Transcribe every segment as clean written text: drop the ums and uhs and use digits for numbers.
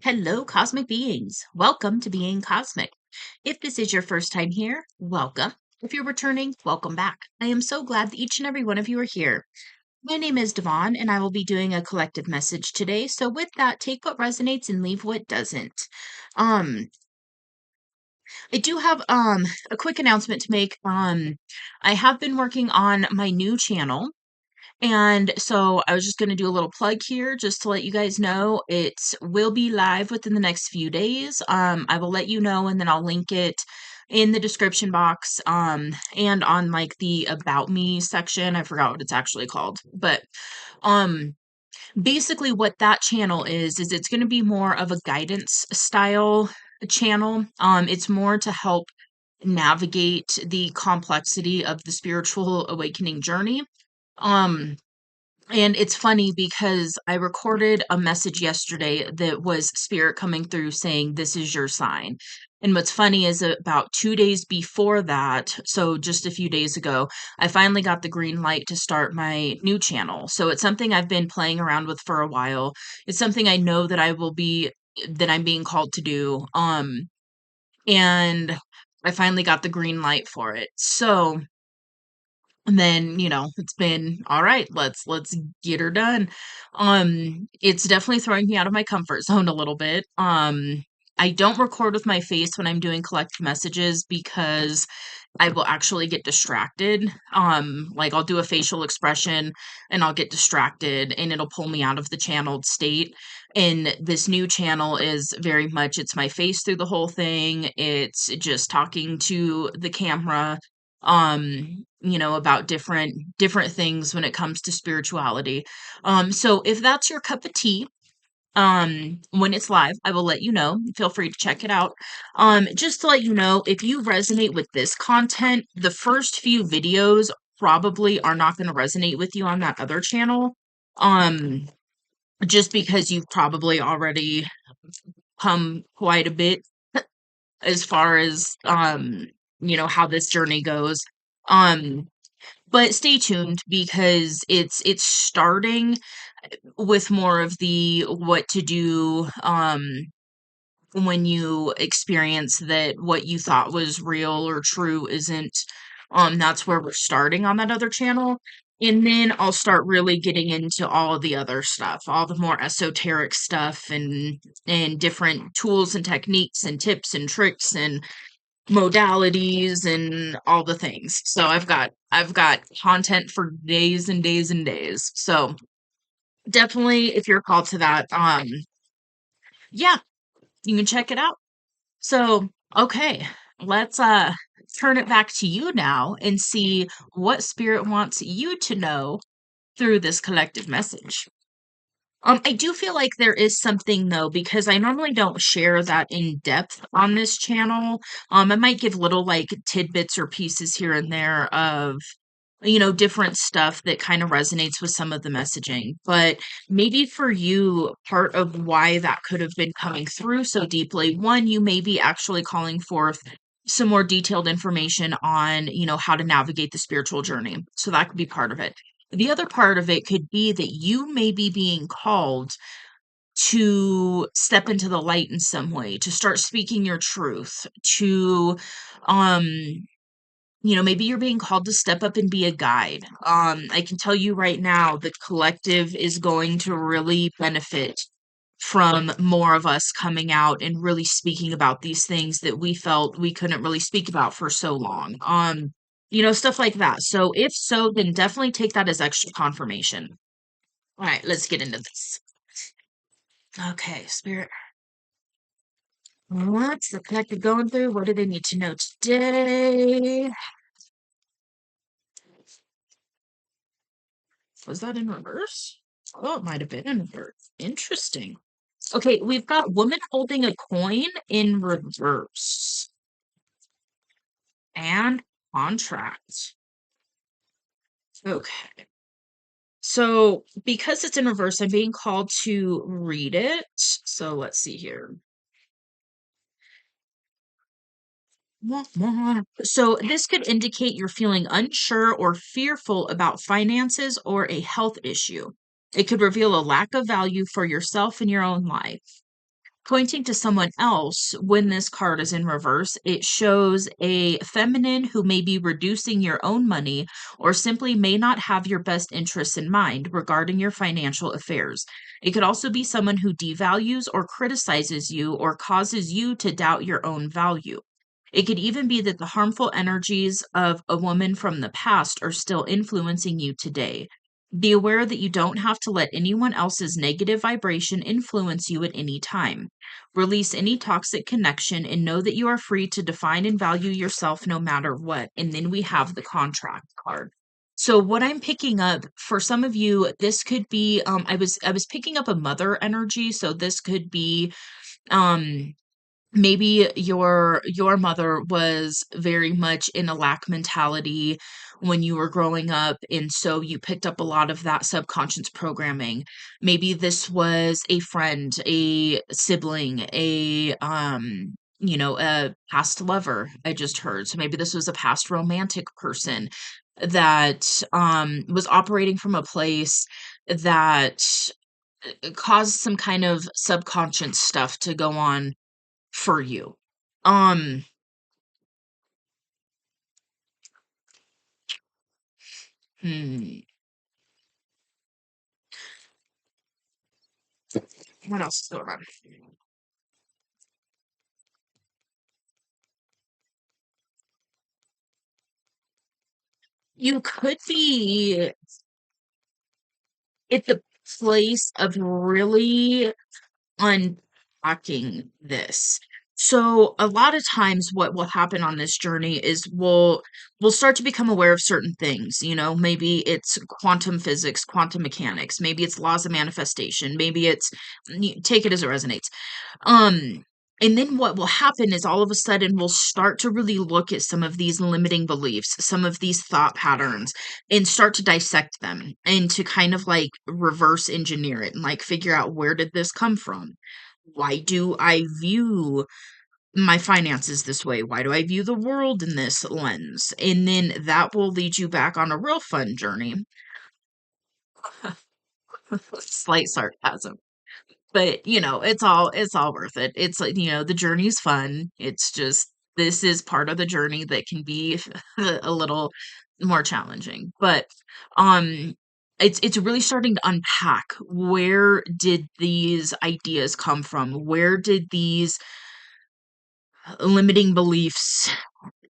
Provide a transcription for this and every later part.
Hello, cosmic beings. Welcome to Being Cosmic. If this is your first time here, welcome. If you're returning, welcome back. I am so glad that each and every one of you are here. My name is Devon, and I will be doing a collective message today. So, with that, take what resonates and leave what doesn't. Um, I do have a quick announcement to make. I have been working on my new channel. And so I was just going to do a little plug here just to let you guys know it will be live within the next few days. I will let you know and then I'll link it in the description box and on like the about me section. I forgot what it's actually called. But um basically what that channel is it's going to be more of a guidance style channel. It's more to help navigate the complexity of the spiritual awakening journey. Um and it's funny because I recorded a message yesterday that was spirit coming through saying, "This is your sign." And what's funny is about 2 days before that, so just a few days ago, I finally got the green light to start my new channel. So it's something I've been playing around with for a while. It's something I know that that I'm being called to do. And I finally got the green light for it. So, and then, it's been all right, let's get her done. It's definitely throwing me out of my comfort zone a little bit. I don't record with my face when I'm doing collect messages because I will actually get distracted. Like I'll do a facial expression and I'll get distracted and it'll pull me out of the channeled state. And this new channel is very much it's my face through the whole thing. It's just talking to the camera about different things when it comes to spirituality. So if that's your cup of tea, when it's live, I will let you know. Feel free to check it out. Just to let you know, if you resonate with this content, the first few videos probably are not going to resonate with you on that other channel. Um, just because you've probably already come quite a bit as far as how this journey goes. Um, but stay tuned because it's starting with more of the what to do when you experience that what you thought was real or true isn't. That's where we're starting on that other channel. And then I'll start really getting into all of the other stuff, all the more esoteric stuff and different tools and techniques and tips and tricks and modalities and all the things. So I've got content for days and days and days. So definitely if you're called to that, yeah, you can check it out. So, okay, let's turn it back to you now and see what spirit wants you to know through this collective message. I do feel like there is something though, because I normally don't share that in depth on this channel. I might give little like tidbits or pieces here and there of, different stuff that kind of resonates with some of the messaging. But maybe for you, part of why that could have been coming through so deeply, one, you may be actually calling forth some more detailed information on, how to navigate the spiritual journey. So that could be part of it. The other part of it could be that you may be being called to step into the light in some way, to start speaking your truth, to um maybe you're being called to step up and be a guide. I can tell you right now the collective is going to really benefit from more of us coming out and really speaking about these things that we felt we couldn't really speak about for so long. Stuff like that. So if so, then definitely take that as extra confirmation. All right, let's get into this. Okay, spirit. What's the collective going through? What do they need to know today? Was that in reverse? Oh, it might have been in reverse. Interesting. Okay, we've got woman holding a coin in reverse and contract. Okay. So because it's in reverse, I'm being called to read it. So let's see here. Mwah, mwah. So this could indicate you're feeling unsure or fearful about finances or a health issue. It could reveal a lack of value for yourself in your own life. Pointing to someone else when this card is in reverse, it shows a feminine who may be reducing your own money or simply may not have your best interests in mind regarding your financial affairs. It could also be someone who devalues or criticizes you or causes you to doubt your own value. It could even be that the harmful energies of a woman from the past are still influencing you today. Be aware that you don't have to let anyone else's negative vibration influence you at any time. Release any toxic connection and know that you are free to define and value yourself no matter what. And then we have the contract card. So what I'm picking up for some of you, this could be I was picking up a mother energy. So this could be um maybe your mother was very much in a lack mentality when you were growing up, and so you picked up a lot of that subconscious programming. Maybe this was a friend, a sibling, a past lover I just heard. So maybe this was a past romantic person that was operating from a place that caused some kind of subconscious stuff to go on for you. Um, hmm, what else is going on? You could be at the place of really unpacking this. So a lot of times what will happen on this journey is we'll start to become aware of certain things, maybe it's quantum physics, quantum mechanics, maybe it's laws of manifestation, maybe it's take it as it resonates. Um, and then what will happen is all of a sudden we'll start to really look at some of these limiting beliefs, some of these thought patterns, and start to dissect them and to kind of like reverse engineer it and like figure out where did this come from? Why do I view my finances this way? Why do I view the world in this lens? And then that will lead you back on a real fun journey. Slight sarcasm. But, it's all worth it. It's like, the journey's fun. It's just this is part of the journey that can be a little more challenging. But um it's really starting to unpack where did these ideas come from? Where did these limiting beliefs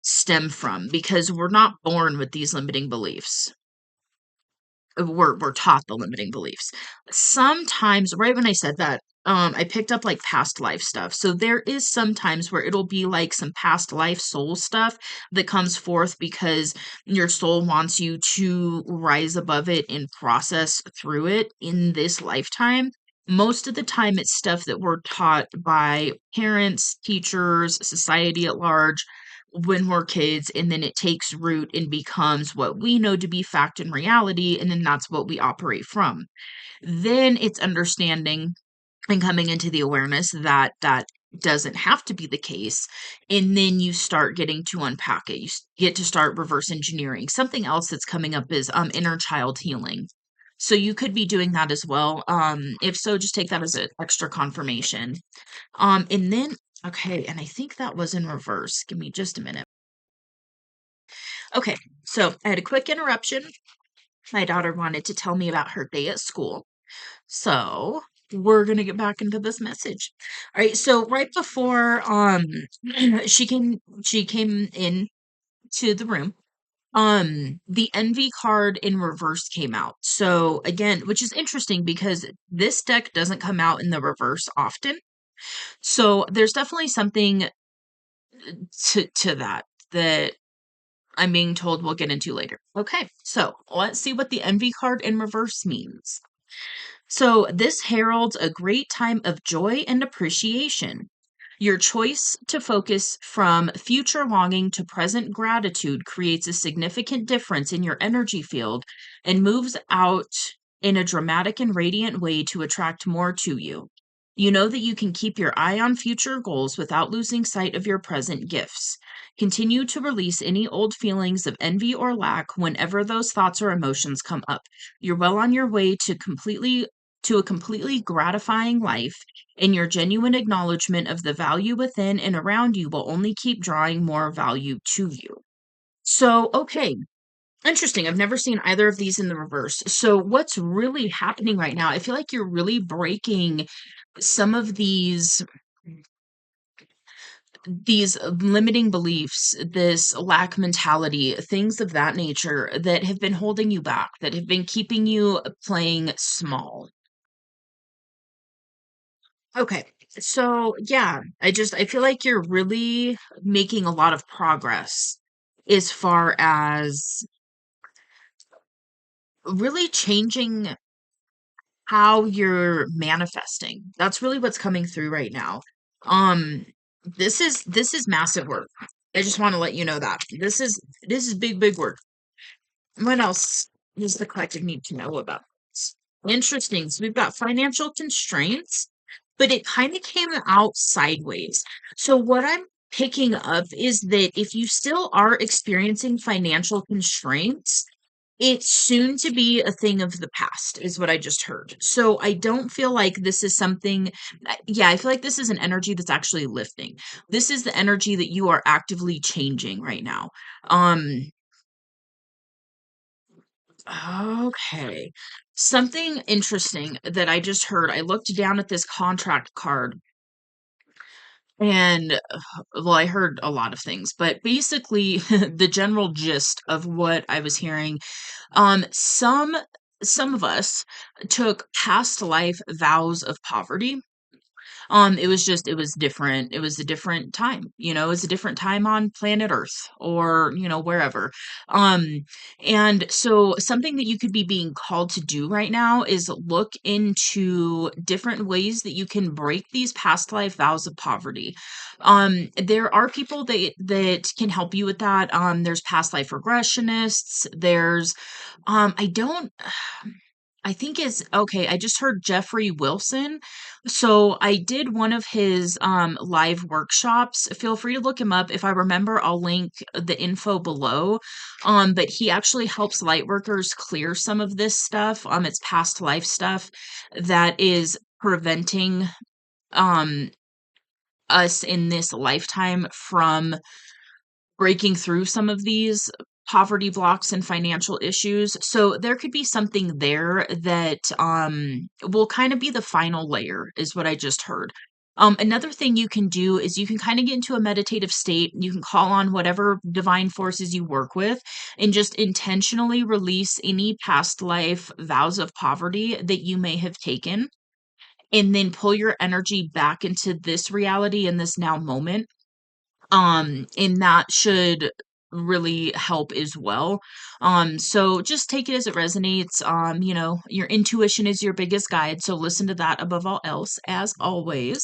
stem from? Because we're not born with these limiting beliefs. We're taught the limiting beliefs. Sometimes, right when I said that, I picked up like past life stuff. So there is sometimes where it'll be like some past life soul stuff that comes forth because your soul wants you to rise above it and process through it in this lifetime. Most of the time, it's stuff that we're taught by parents, teachers, society at large when we're kids, and then it takes root and becomes what we know to be fact and reality, and then that's what we operate from. Then it's understanding and coming into the awareness that that doesn't have to be the case, and then you start getting to unpack it. Get to start reverse engineering. Something else that's coming up is inner child healing. So you could be doing that as well. If so, just take that as an extra confirmation. And then okay, and I think that was in reverse. Give me just a minute. Okay, so I had a quick interruption. My daughter wanted to tell me about her day at school. So we're gonna get back into this message. All right, so right before she came in to the room, the envy card in reverse came out. So again, which is interesting because this deck doesn't come out in the reverse often. So there's definitely something to that I'm being told we'll get into later. Okay, so let's see what the envy card in reverse means. So, this heralds a great time of joy and appreciation. Your choice to focus from future longing to present gratitude creates a significant difference in your energy field and moves out in a dramatic and radiant way to attract more to you. You know that you can keep your eye on future goals without losing sight of your present gifts. Continue to release any old feelings of envy or lack whenever those thoughts or emotions come up. You're well on your way to a completely gratifying life, and your genuine acknowledgement of the value within and around you will only keep drawing more value to you. So, okay, interesting. I've never seen either of these in the reverse. So, what's really happening right now? I feel like you're really breaking some of these limiting beliefs, this lack mentality, things of that nature that have been holding you back, that have been keeping you playing small. Okay. So, yeah, I feel like you're really making a lot of progress as far as really changing how you're manifesting. That's really what's coming through right now. Um this is massive work. I just want to let you know that. This is big work. What else does the collective need to know about this? Interesting. So we've got financial constraints, but it kind of came out sideways. So what I'm picking up is that if you still are experiencing financial constraints, it's soon to be a thing of the past, is what I just heard. So I don't feel like this is something, yeah, I feel like this is an energy that's actually lifting. This is the energy that you are actively changing right now. Um, okay. Something interesting that I just heard. I looked down at this contract card and well, I heard a lot of things, but basically the general gist of what I was hearing, um, some some of us took past life vows of poverty. It was different. It was a different time, it was a different time on planet Earth or, wherever. Um, and so something that you could be being called to do right now is look into different ways that you can break these past life vows of poverty. There are people that can help you with that. There's past life regressionists. I don't I think it's okay. I just heard Jeffrey Wilson. So I did one of his live workshops. Feel free to look him up. If I remember, I'll link the info below. But he actually helps light workers clear some of this stuff. It's past life stuff that is preventing um us in this lifetime from breaking through some of these poverty blocks and financial issues. So there could be something there that will kind of be the final layer, is what I just heard. Another thing you can do is you can kind of get into a meditative state. You can call on whatever divine forces you work with and just intentionally release any past life vows of poverty that you may have taken, and then pull your energy back into this reality in this now moment, and that should really help as well. So just take it as it resonates. Your intuition is your biggest guide, so listen to that above all else, as always.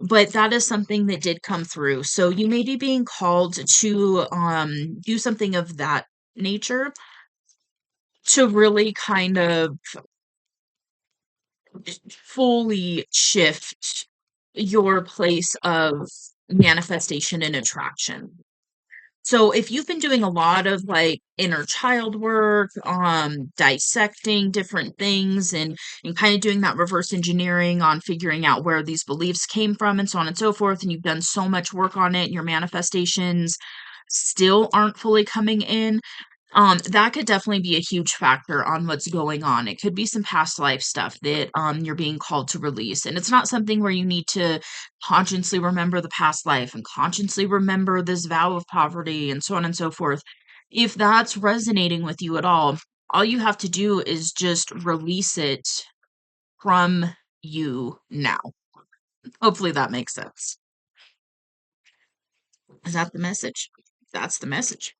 But that is something that did come through. So you may be being called to do something of that nature to really kind of fully shift your place of manifestation and attraction. So if you've been doing a lot of like inner child work, dissecting different things and kind of doing that reverse engineering on figuring out where these beliefs came from and so on and so forth, and you've done so much work on it, and your manifestations still aren't fully coming in, that could definitely be a huge factor on what's going on. It could be some past life stuff that you're being called to release. And it's not something where you need to consciously remember the past life and consciously remember this vow of poverty and so on and so forth. If that's resonating with you at all you have to do is just release it from you now. Hopefully that makes sense. Is that the message? That's the message.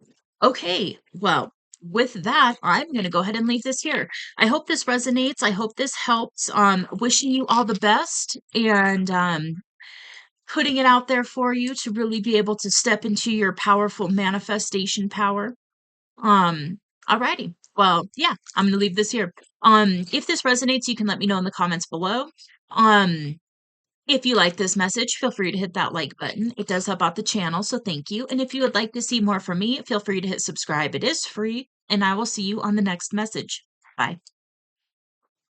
Okay, well, with that, I'm going to go ahead and leave this here. I hope this resonates. I hope this helps. Wishing you all the best and putting it out there for you to really be able to step into your powerful manifestation power. Alrighty. Well, yeah, I'm going to leave this here. If this resonates, you can let me know in the comments below. Um, if you like this message, feel free to hit that like button. It does help out the channel, so thank you. And if you would like to see more from me, feel free to hit subscribe. It is free, and I will see you on the next message. Bye.